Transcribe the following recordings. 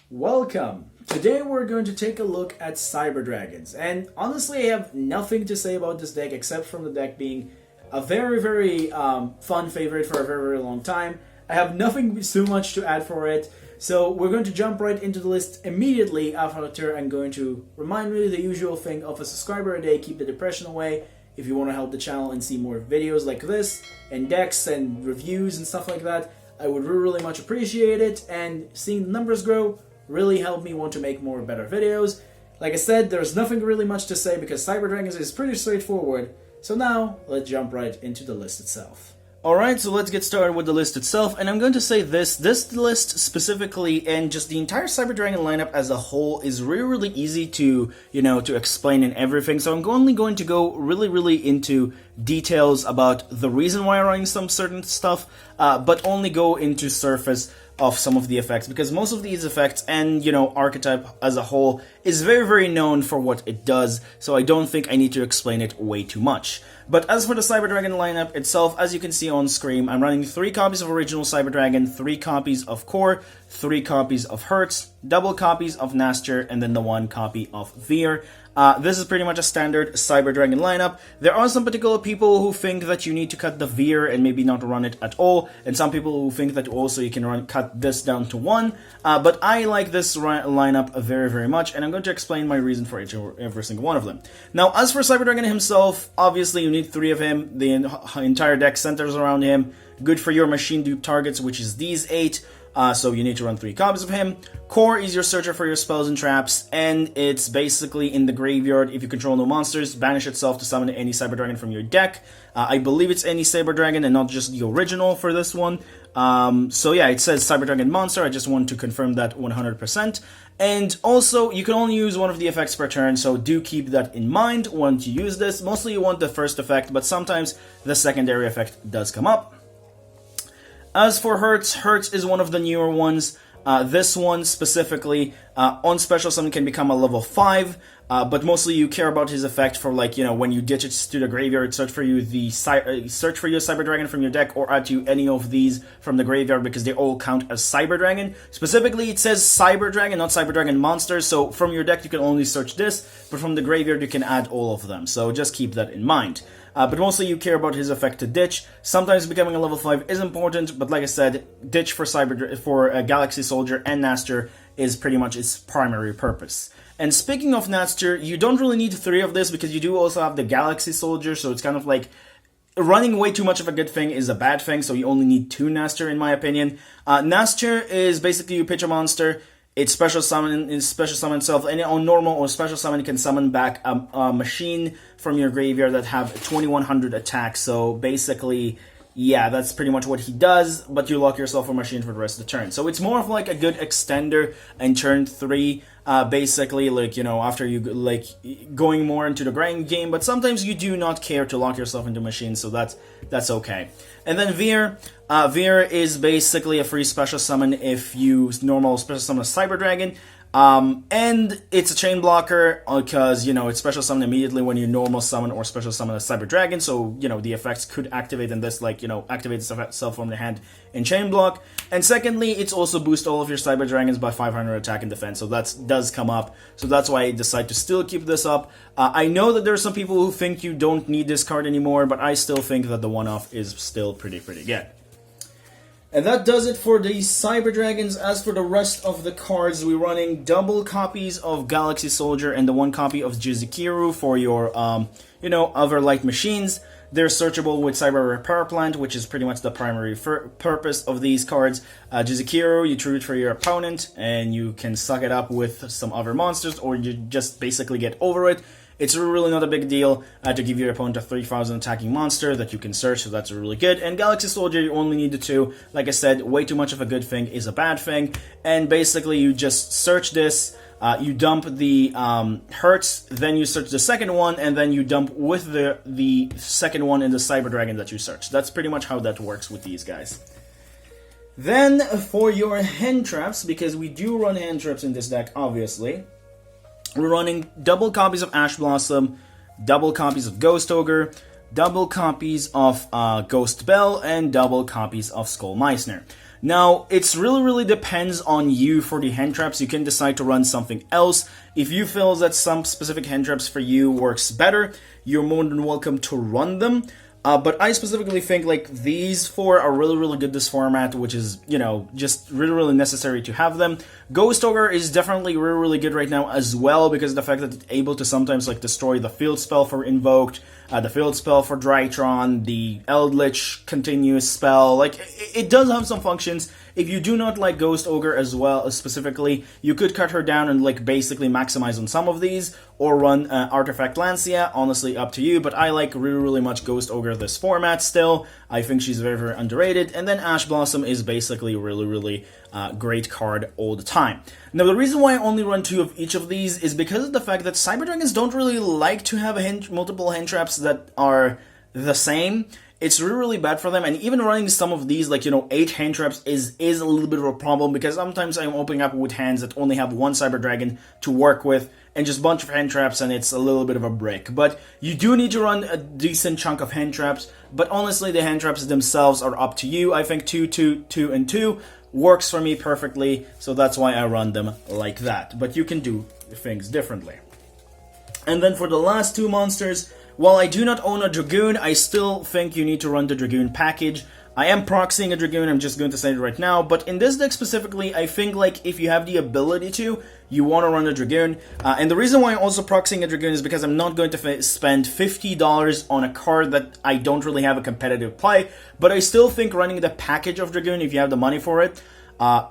Welcome! Today we're going to take a look at Cyber Dragons, and honestly I have nothing to say about this deck except from the deck being a very fun favorite for a very long time. I have nothing so much to add for it, so we're going to jump right into the list immediately after I'm going to remind you the usual thing of a subscriber a day, keep the depression away. If you want to help the channel and see more videos like this, and decks and reviews and stuff like that, I would really much appreciate it, and seeing the numbers grow really helped me want to make more better videos. Like I said, there's nothing really much to say because Cyber Dragons is pretty straightforward, so now let's jump right into the list itself. Alright, so let's get started with the list itself, and I'm going to say this list specifically, and just the entire Cyber Dragon lineup as a whole, is really easy to, to explain and everything, so I'm only going to go really into details about the reason why I'm running some certain stuff, but only go into surface of some of the effects, because most of these effects and, archetype as a whole is very known for what it does, so I don't think I need to explain it way too much. But as for the Cyber Dragon lineup itself, as you can see on screen, I'm running 3 copies of original Cyber Dragon, 3 copies of Core, 3 copies of Hertz, double copies of Naster, and then the 1 copy of Veer. This is pretty much a standard Cyber Dragon lineup. There are some particular people who think that you need to cut the Veer and maybe not run it at all, and some people who think that also you can cut this down to 1, but I like this lineup very much, and I'm going to explain my reason for every single one of them. Now, as for Cyber Dragon himself, obviously you need 3 of him. The entire deck centers around him. Good for your machine dupe targets, which is these 8. So you need to run 3 copies of him. Core is your searcher for your spells and traps, and it's basically in the graveyard. If you control no monsters, banish itself to summon any Cyber Dragon from your deck. I believe it's any Cyber Dragon and not just the original for this one. So yeah, it says Cyber Dragon monster. I just want to confirm that 100%. And also, you can only use one of the effects per turn, so do keep that in mind when you use this. Mostly you want the first effect, but sometimes the secondary effect does come up. As for Hertz, Hertz is one of the newer ones. This one specifically, on special summon can become a level 5, but mostly you care about his effect for, like, when you ditch it to the graveyard, search for your Cyber Dragon from your deck, or add to any of these from the graveyard, because they all count as Cyber Dragon. Specifically, it says Cyber Dragon, not Cyber Dragon monster, so from your deck you can only search this, but from the graveyard you can add all of them, so just keep that in mind. But mostly you care about his effect to ditch. Sometimes becoming a level 5 is important, but like I said, ditch for Galaxy Soldier and Naster is pretty much its primary purpose. And speaking of Naster, you don't really need 3 of this because you do also have the Galaxy Soldier, so it's kind of like running way too much of a good thing is a bad thing, so you only need 2 Naster in my opinion. Naster is basically you pitch a monster. It's special summon itself, and on normal or special summon, you can summon back a machine from your graveyard that have 2100 attack. So basically, yeah, that's pretty much what he does, but you lock yourself a machine for the rest of the turn. So it's more of like a good extender in turn 3, basically, like, after you, like, going more into the grind game, but sometimes you do not care to lock yourself into machines, so that's okay. And then Veer. Veer is basically a free special summon if you normal special summon a Cyber Dragon. And it's a chain blocker because, it's special summon immediately when you normal summon or special summon a Cyber Dragon, so, the effects could activate in this, like, activate itself from the hand in chain block. And secondly, it's also boost all of your Cyber Dragons by 500 attack and defense, so that does come up, so that's why I decide to still keep this up. I know that there are some people who think you don't need this card anymore, but I still think that the one-off is still pretty good. And that does it for the Cyber Dragons. As for the rest of the cards, we're running double copies of Galaxy Soldier and the 1 copy of Jizukiru for your, other light machines. They're searchable with Cyber Repair Plant, which is pretty much the primary purpose of these cards. Jizukiru, you tribute for your opponent, and you can suck it up with some other monsters, or you just basically get over it. It's really not a big deal to give your opponent a 3000 attacking monster that you can search, so that's really good. And Galaxy Soldier, you only need the 2. Like I said, way too much of a good thing is a bad thing. And basically, you just search this, you dump the Hertz, then you search the second one, and then you dump with the second one in the Cyber Dragon that you search. That's pretty much how that works with these guys. Then, for your hand traps, because we do run hand traps in this deck, obviously, we're running double copies of Ash Blossom, double copies of Ghost Ogre, double copies of Ghost Bell, and double copies of Skull Meissner. Now, it's really depends on you for the hand traps. You can decide to run something else. If you feel that some specific hand traps for you works better, you're more than welcome to run them. But I specifically think like these four are really good this format, which is, you know, just really necessary to have them. Ghost Ogre is definitely really good right now as well, because of the fact that it's able to sometimes like destroy the field spell for Invoked, the field spell for Drytron, the Eldritch continuous spell. Like, it does have some functions. If you do not like Ghost Ogre as well, specifically, you could cut her down and like basically maximize on some of these, or run Artifact Lancia. Honestly, up to you, but I like really much Ghost Ogre this format still. I think she's very underrated. And then Ash Blossom is basically really great card all the time. Now, the reason why I only run 2 of each of these is because of the fact that Cyber Dragons don't really like to have multiple hand traps that are the same. It's really bad for them, and even running some of these, like, you know, 8 hand traps is a little bit of a problem, because sometimes I'm opening up with hands that only have 1 Cyber Dragon to work with, and just a bunch of hand traps, and it's a little bit of a brick. But you do need to run a decent chunk of hand traps, but honestly, the hand traps themselves are up to you. I think 2, 2, 2, and 2 works for me perfectly, so that's why I run them like that. But you can do things differently. And then for the last 2 monsters, while I do not own a Dragoon, I still think you need to run the Dragoon package. I am proxying a Dragoon, I'm just going to say it right now, but in this deck specifically, I think like if you have the ability to, you want to run a Dragoon. And the reason why I'm also proxying a Dragoon is because I'm not going to spend $50 on a card that I don't really have a competitive play, but I still think running the package of Dragoon, if you have the money for it,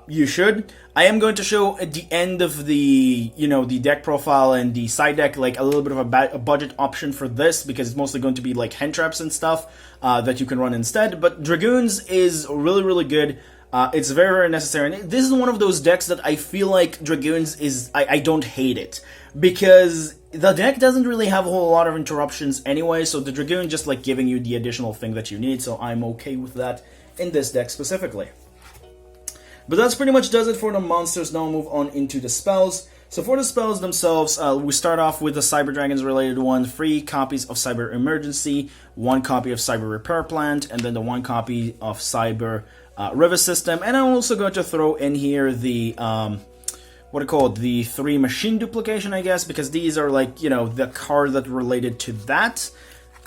you should. I am going to show at the end of the, you know, the deck profile and the side deck, like a little bit of a budget option for this, because it's mostly going to be like hand traps and stuff that you can run instead. But Dragoons is really good. It's very necessary. And this is one of those decks that I feel like Dragoons is, I don't hate it, because the deck doesn't really have a whole lot of interruptions anyway, so the Dragoon just like giving you the additional thing that you need, so I'm okay with that in this deck specifically. But that's pretty much does it for the monsters. Now we'll move on into the spells. So for the spells themselves, we start off with the Cyber Dragons related one, 3 copies of Cyber Emergency, 1 copy of Cyber Repair Plant, and then the 1 copy of Cyber River System. And I'm also going to throw in here the, the 3 Machine Duplication, I guess, because these are like, you know, the card that related to that,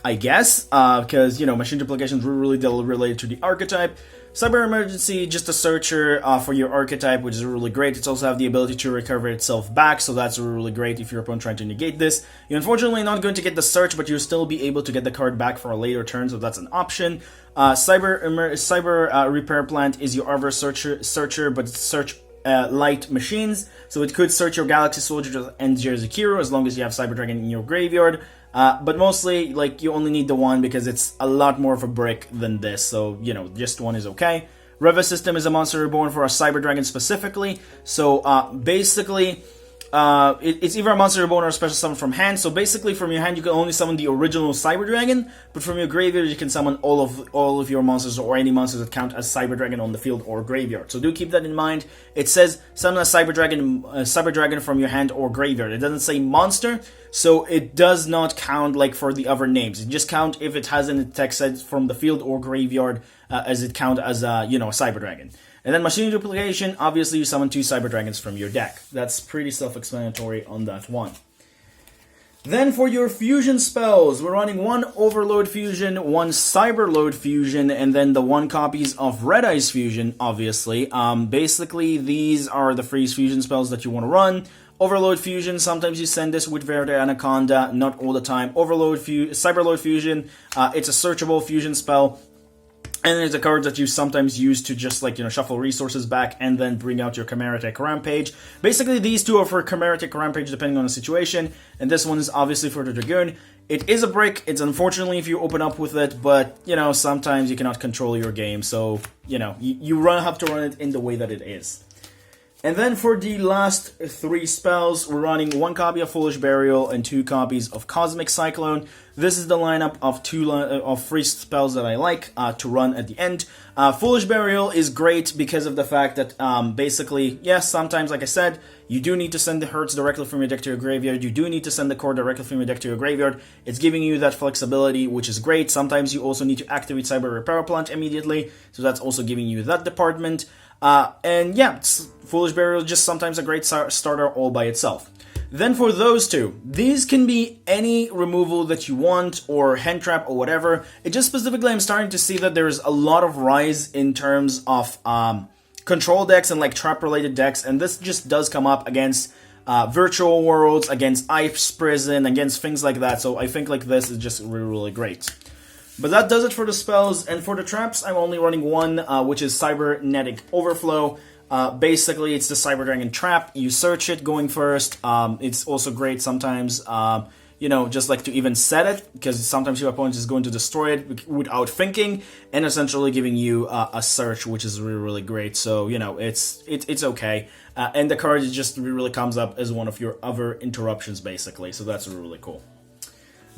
I guess, because, you know, Machine Duplication is really related to the archetype. Cyber Emergency, just a searcher for your archetype, which is really great. It's also have the ability to recover itself back, so that's really great if your opponent trying to negate this. You're unfortunately not going to get the search, but you'll still be able to get the card back for a later turn, so that's an option. Cyber Repair Plant is your other searcher, but it's search light machines, so it could search your Galaxy Soldier and Jersey-Kiro as long as you have Cyber Dragon in your graveyard. But mostly, like, you only need the 1 because it's a lot more of a brick than this, so, you know, just 1 is okay. River System is a monster reborn for a Cyber Dragon specifically, so basically, it's either a monster reborn or a special summon from hand. So basically, from your hand, you can only summon the original Cyber Dragon, but from your graveyard, you can summon all of your monsters or any monsters that count as Cyber Dragon on the field or graveyard. So do keep that in mind. It says summon a Cyber Dragon from your hand or graveyard. It doesn't say monster, so it does not count like for the other names. It just count if it has in the text set from the field or graveyard, as it count as a Cyber Dragon. And then Machine Duplication, obviously you summon 2 Cyber Dragons from your deck. That's pretty self-explanatory on that one. Then for your fusion spells, we're running 1 Overload Fusion, 1 Cyber Load Fusion, and then the 1 copies of Red Eyes Fusion, obviously. Basically, these are the freeze fusion spells that you want to run. Overload Fusion, sometimes you send this with Verde Anaconda, not all the time. Cyber Load Fusion, it's a searchable fusion spell. And it's a card that you sometimes use to just, like, shuffle resources back and then bring out your Chimeritic Rampage. Basically, these 2 are for Chimeritic Rampage depending on the situation, and this one is obviously for the Dragoon. It is a brick. It's unfortunately if you open up with it, but, sometimes you cannot control your game, so, you have to run it in the way that it is. And then for the last 3 spells, we're running 1 copy of Foolish Burial and 2 copies of Cosmic Cyclone. this is the lineup of of free spells that I like to run at the end. Foolish Burial is great because of the fact that basically, yes, sometimes, like I said, you do need to send the Hurts directly from your deck to your graveyard. You do need to send the core directly from your deck to your graveyard. It's giving you that flexibility, which is great. Sometimes you also need to activate Cyber Repair Plant immediately, so that's also giving you that department. And yeah, Foolish Burial is just sometimes a great starter all by itself. Then for those two, these can be any removal that you want, or hand trap, or whatever. It just specifically, I'm starting to see that there's a lot of rise in terms of control decks and like trap-related decks, and this just does come up against Virtual Worlds, against Ice Prison, against things like that, so I think like this is just really, really great. But that does it for the spells, and for the traps, I'm only running one, which is Cybernetic Overflow. Basically, it's the Cyber Dragon trap. You search it going first. It's also great sometimes, just like to even set it, because sometimes your opponent is going to destroy it without thinking, and essentially giving you a search, which is really, really great. So, it's okay. And the card just really comes up as one of your other interruptions, basically. So that's really, really cool.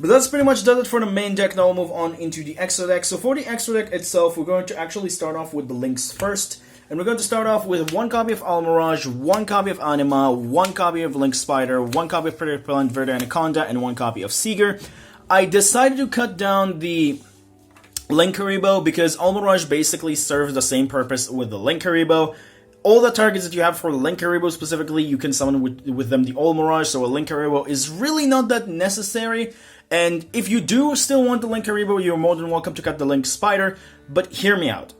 But that's pretty much does it for the main deck. Now we'll move on into the extra deck. So for the extra deck itself, we're going to actually start off with the links first. And we're going to start off with one copy of Almirage, one copy of Anima, one copy of Link Spider, one copy of Predator Repellent, Verde Anaconda, and one copy of Seeger. I decided to cut down the Linkaribo because Almirage basically serves the same purpose with the Linkaribo. All the targets that you have for the Linkaribo specifically, you can summon with them the Almirage, so a Linkaribo is really not that necessary. And if you do still want the Linkaribo, you're more than welcome to cut the Link Spider, but hear me out.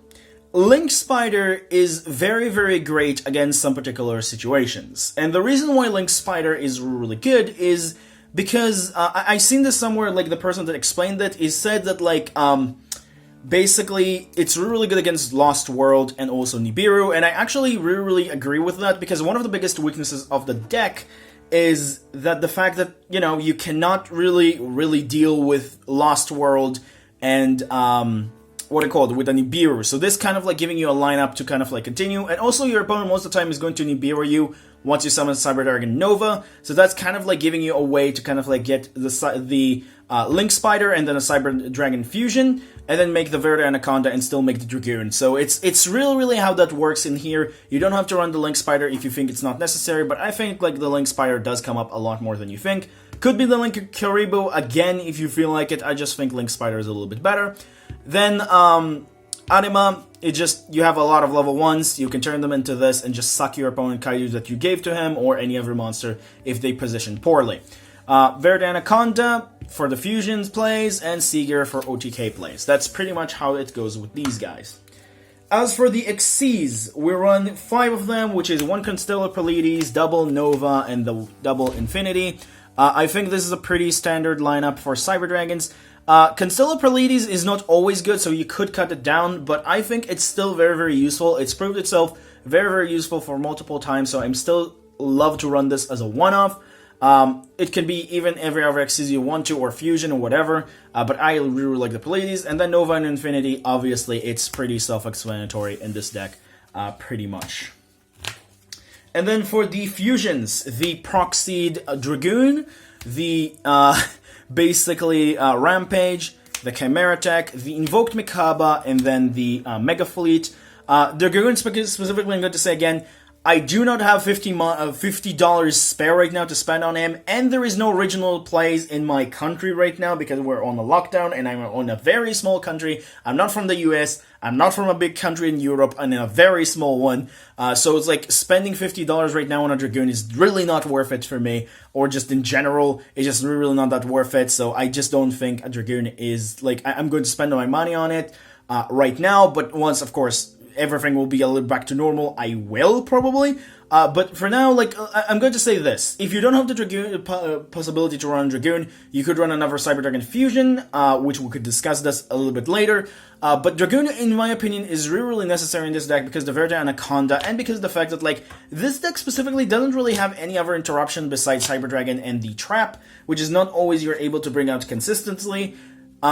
Link Spider is very, very great against some particular situations. And the reason why Link Spider is really good is because I seen this somewhere, like the person that explained it is said that like basically it's really good against Lost World and also Nibiru, and I actually really agree with that, because one of the biggest weaknesses of the deck is that the fact that, you cannot really deal with Lost World and with a Nibiru. So this kind of like giving you a lineup to kind of like continue, and also your opponent most of the time is going to Nibiru you once you summon Cyber Dragon Nova, so that's kind of like giving you a way to kind of like get the Link Spider and then a Cyber Dragon Fusion, and then make the Verde Anaconda and still make the Dragoon. So it's really how that works in here. You don't have to run the Link Spider if you think it's not necessary, but I think like the Link Spider does come up a lot more than you think. Could be the Link Karibo again if you feel like it. I just think Link Spider is a little bit better. Then Anima, you have a lot of level 1s, you can turn them into this and just suck your opponent Kaiju that you gave to him, or any other monster if they position poorly. Verde Anaconda for the fusions plays, and Seeger for OTK plays. That's pretty much how it goes with these guys. As for the Xyz, we run 5 of them, which is 1 Constellar Pleiades, double Nova, and the double Infinity. I think this is a pretty standard lineup for Cyber Dragons. Constellar Pleiades is not always good, so you could cut it down, but I think it's still very, very useful. It's proved itself very, very useful for multiple times, so I'm still love to run this as a one-off. It can be even every other Xyz you want to, or Fusion, or whatever, but I really like the Pleiades. And then Nova and Infinity, obviously, it's pretty self-explanatory in this deck, pretty much. And then for the fusions, the Proxied Dragoon, the basically Rampage, the Chimera Tech, the Invoked Mikaba, and then the Mega Fleet. Dragoon specifically, I'm going to say again, I do not have $50 spare right now to spend on him, and there is no original plays in my country right now because we're on a lockdown and I'm on a very small country. I'm not from the US, I'm not from a big country in Europe, and a very small one. So it's like spending $50 right now on a Dragoon is really not worth it for me, or just in general, it's just really not that worth it. So I just don't think a Dragoon is like, I'm going to spend my money on it right now, but once, of course, everything will be a little back to normal, I will probably. But for now, like, I'm going to say this. If you don't have the Dragoon possibility to run Dragoon, you could run another Cyber Dragon Fusion, which we could discuss this a little bit later. But Dragoon, in my opinion, is really necessary in this deck because the Verde Anaconda, and because of the fact that, like, this deck specifically doesn't really have any other interruption besides Cyber Dragon and the Trap, which is not always you're able to bring out consistently.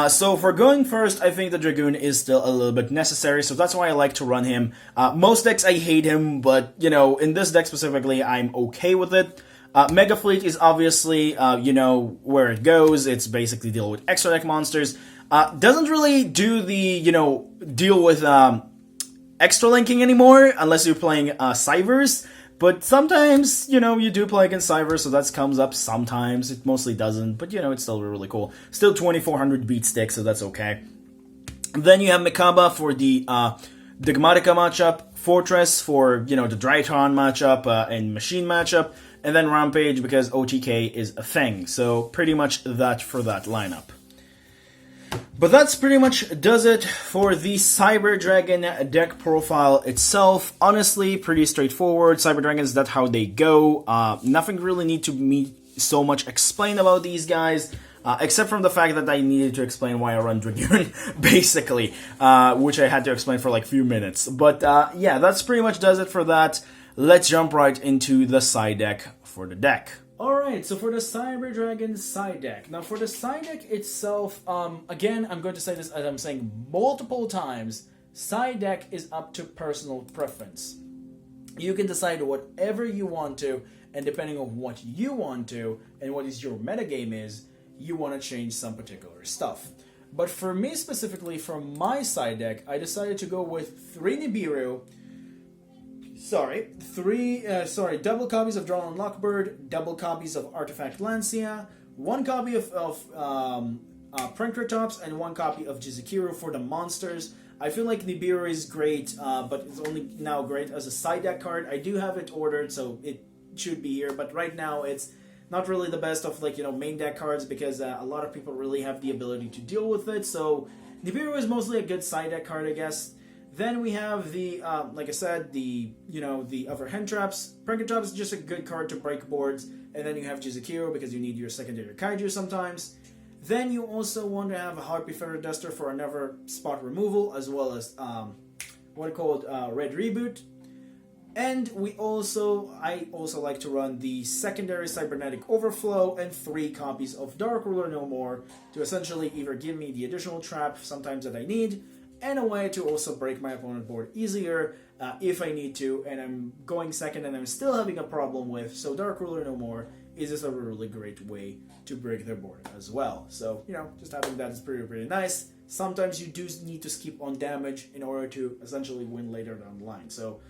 So for going first, I think the Dragoon is still a little bit necessary, so that's why I like to run him. Most decks I hate him, but, you know, in this deck specifically, I'm okay with it. Mega Fleet is obviously, where it goes. It's basically deal with extra deck monsters. Doesn't really do the, deal with extra linking anymore, unless you're playing Cybers. But sometimes, you do play against Cybers, so that comes up sometimes. It mostly doesn't, but, it's still really cool. Still 2400 beat stick, so that's okay. Then you have Mekaba for the Dogmatica matchup, Fortress for, the Drytron matchup and Machine matchup, and then Rampage because OTK is a thing. So pretty much that for that lineup. But that's pretty much does it for the Cyber Dragon deck profile itself. Honestly, pretty straightforward. Cyber Dragons, that's how they go. Nothing really need to me so much explain about these guys. Except from the fact that I needed to explain why I run Dragoon, basically, which I had to explain for like a few minutes. But yeah, that's pretty much does it for that. Let's jump right into the side deck for the deck. Alright, so for the Cyber Dragon side deck. Now for the side deck itself, again, I'm going to say this as I'm saying multiple times, side deck is up to personal preference. You can decide whatever you want to, and depending on what you want to, and what is your metagame is, you want to change some particular stuff. But for me specifically, for my side deck, I decided to go with 3 Nibiru, double copies of Dragoon Lockbird, double copies of Artifact Lancia, 1 copy of Prankratops, and 1 copy of Jizukiru for the monsters. I feel like Nibiru is great, but it's only now great as a side deck card. I do have it ordered, so it should be here, but right now it's not really the best of main deck cards because a lot of people really have the ability to deal with it. So Nibiru is mostly a good side deck card, I guess. Then we have the, like I said, the other hand traps. Prankratops is just a good card to break boards. And then you have Jizukiru because you need your secondary kaiju sometimes. Then you also want to have a Harpy Feather Duster for another spot removal, as well as Red Reboot. And I also like to run the secondary Cybernetic Overflow and 3 copies of Dark Ruler No More to essentially either give me the additional trap sometimes that I need, and a way to also break my opponent board easier if I need to, and I'm going second and I'm still having a problem with, so Dark Ruler No More is just a really great way to break their board as well. So, just having that is pretty nice. Sometimes you do need to skip on damage in order to essentially win later down the line. So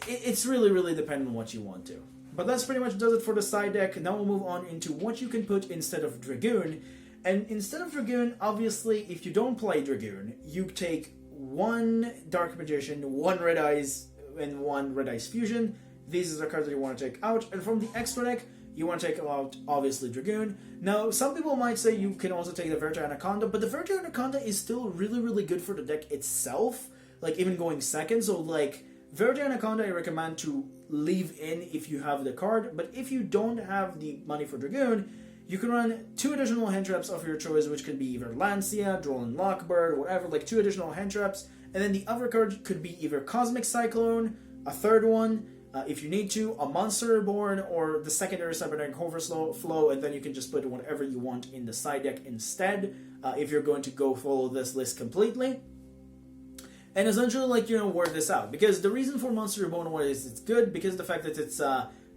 it's really dependent on what you want to. But that's pretty much does it for the side deck. Now we'll move on into what you can put instead of Dragoon. And instead of Dragoon, obviously, if you don't play Dragoon, you take 1 Dark Magician, 1 Red Eyes, and 1 Red Eyes Fusion. These are the cards that you want to take out. And from the extra deck, you want to take out, obviously, Dragoon. Now, some people might say you can also take the Vertigo Anaconda, but the Vertigo Anaconda is still really good for the deck itself, even going second. So, Vertigo Anaconda I recommend to leave in if you have the card, but if you don't have the money for Dragoon, you can run 2 additional hand traps of your choice, which could be either Lancia, Dragoon Lockbird, whatever, 2 additional hand traps, and then the other card could be either Cosmic Cyclone, a 3rd one, if you need to, a Monster Reborn, or the secondary Cybernetic Overflow, and then you can just put whatever you want in the side deck instead, if you're going to go follow this list completely. And essentially, work this out. Because the reason for Monster Reborn is it's good because of the fact that it's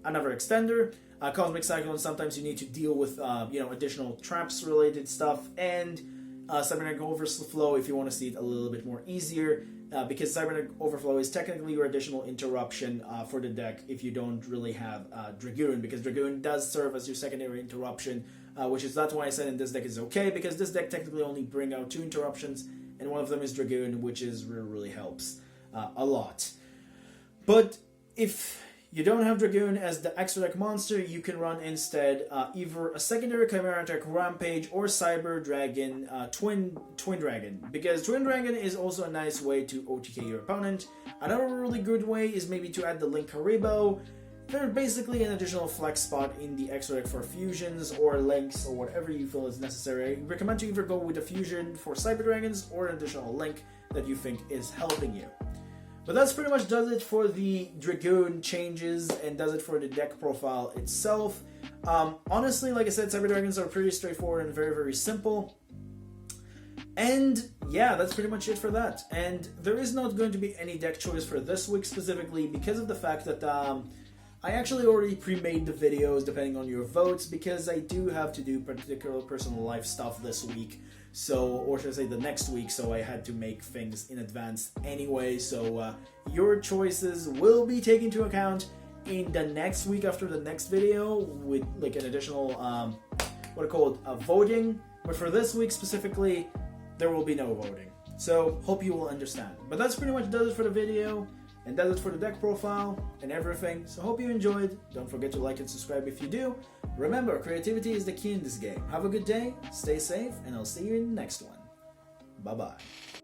another extender. Cosmic Cyclone, sometimes you need to deal with, additional traps-related stuff. And Cybernetic Overflow, if you want to see it a little bit more easier. Because Cybernetic Overflow is technically your additional interruption for the deck if you don't really have Dragoon. Because Dragoon does serve as your secondary interruption. That's why I said in this deck is okay. Because this deck technically only bring out 2 interruptions. And one of them is Dragoon, which really helps a lot. But if you don't have Dragoon as the extra deck monster, you can run instead either a secondary Chimera Attack Rampage or Cyber Dragon Twin Dragon. Because Twin Dragon is also a nice way to OTK your opponent. Another really good way is maybe to add the Link Haribo. They're basically an additional flex spot in the extra deck for fusions or links or whatever you feel is necessary. I recommend to either go with a fusion for Cyber Dragons or an additional link that you think is helping you. But that's pretty much does it for the Dragoon changes and does it for the deck profile itself. Honestly, like I said, Cyber Dragons are pretty straightforward and very simple. And yeah, that's pretty much it for that. And there is not going to be any deck choice for this week specifically because of the fact that I actually already pre-made the videos depending on your votes because I do have to do particular personal life stuff this week. So, or should I say the next week, so I had to make things in advance anyway. So your choices will be taken into account in the next week after the next video with like an additional, what are called voting. But for this week specifically, there will be no voting. So hope you will understand. But that's pretty much does it for the video. And that's it for the deck profile and everything. So hope you enjoyed. Don't forget to like and subscribe if you do. Remember, creativity is the key in this game. Have a good day, stay safe, and I'll see you in the next one. Bye-bye.